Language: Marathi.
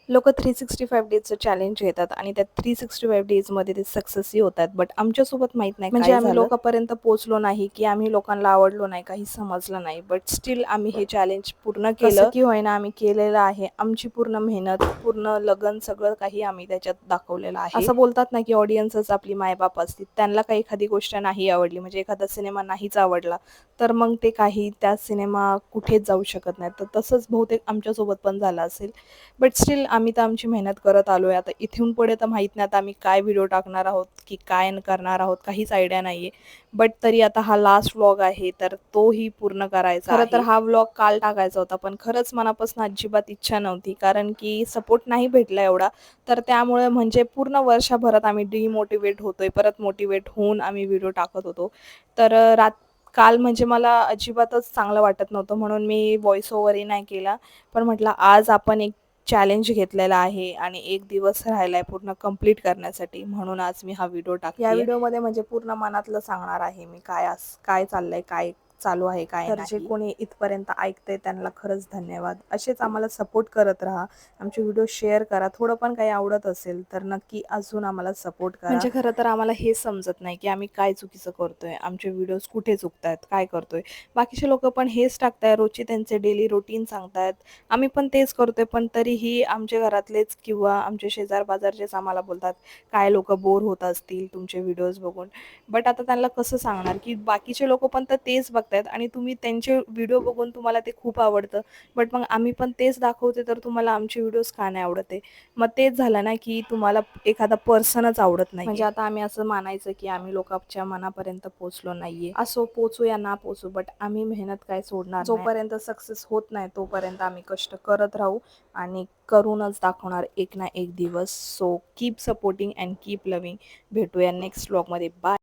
लोकं 365 डेजचं चॅलेंज घेतात आणि त्या 365 डेजमध्ये ते सक्सेसही होतात. बट आमच्यासोबत माहीत नाही म्हणजे काय आम्ही झालं. लोकांपर्यंत पोहोचलो नाही, की आम्ही लोकांना आवडलो नाही, काही समजलं नाही. बट स्टिल आम्ही हे चॅलेंज पूर्ण केलं. कसं की होईना आम्ही केलेलं आहे. आमची पूर्ण मेहनत, पूर्ण लगन सगळं काही आम्ही त्याच्यात दाखवलेलं आहे. असं बोलतात ना, की ऑडियन्सच आपली मायबाप असते. त्यांना काही एखादी गोष्ट नाही आवडली म्हणजे एखादा सिनेमा नाहीच आवडला, तर मग ते काही त्या सिनेमा कुठेच जाऊ शकत नाही. तर तसंच बहुतेक आमच्यासोबत पण झालं असेल. बट स्टिल आम्ही तर आमची मेहनत करत आलोय. आता इथून पुढे तर माहीत नाही आता आम्ही काय व्हिडिओ टाकणार आहोत, की काय करणार आहोत, काहीच आयडिया नाहीये. बट तरी आता हा लास्ट व्लॉग आहे, तर तोही पूर्ण करायचा आहे. खरं तर हा व्लॉग काल टाकायचा होता, पण खरंच मनापासून अजिबात इच्छा नव्हती. कारण की सपोर्ट नाही भेटला एवढा, तर त्यामुळे म्हणजे पूर्ण वर्षभरात आम्ही डिमोटिव्हेट होतोय. परत मोटिव्हेट होऊन आम्ही व्हिडिओ टाकत होतो. तर काल म्हणजे मला अजिबातच चांगलं वाटत नव्हतं, म्हणून मी व्हॉईस ओव्हरही नाही केला. पण म्हटलं आज आपण एक चॅलेंज घेतलेला आहे आणि 1 दिवस राहिलाय पूर्ण कंप्लीट करण्यासाठी, म्हणून आज मी हा व्हिडिओ टाकतेय. या व्हिडिओमध्ये म्हणजे पूर्ण मनातलं सांगणार आहे मी काय चाललंय, काय चालू आहे, काय नाही. तर जे कोणी इथपर्यंत ऐकतंय त्यांना खरंच धन्यवाद. असेच आम्हाला सपोर्ट करत राहा. आमचे व्हिडिओ शेअर करा. थोडं पण काही आवडत असेल तर नक्की अजून आम्हाला सपोर्ट करा. म्हणजे खरं तर आम्हाला हे समजत नाही, की आम्ही काय चुकीचं करतोय. आमचे व्हिडिओज कुठे चुकतायत, काय करतोय. बाकीचे लोकं पण हेच टाकताय, रोजचे त्यांचे डेली रुटीन सांगतायत. आम्ही पण तेच करतोय, पण तरीही आमच्या घरातलेच किंवा आमचे शेजार-पाजारचेच आम्हाला बोलतात, "काय लोकं बोर होत असतील तुमचे व्हिडिओज बघून." बट आता त्यांना कसं सांगणार, की बाकीचे लोकं पण तर तेच बघतायत आणि तुम्ही त्यांचे व्हिडिओ बघून तुम्हाला ते खूप आवडतं. बट मग आम्ही पण तेच दाखवते, तर तुम्हाला आमचे व्हिडिओज का नाही आवडत आहे? मग तेच झालं ना, की तुम्हाला एखादा पर्सनच आवडत नाहीये. म्हणजे आता आम्ही असं मानायचं, की आम्ही लोकांच्या मनापर्यंत पोहोचलो नाहीये. असो पोहोचू या ना पोहोचू, बट आम्ही मेहनत काय सोडणार नाही. जोपर्यंत सक्सेस होत नाही, तोपर्यंत आम्ही कष्ट करत राहू आणि करूनच दाखवणार एक ना एक दिवस. So keep supporting and keep loving. भेटूया नेक्स्ट व्लॉगमध्ये. बाय.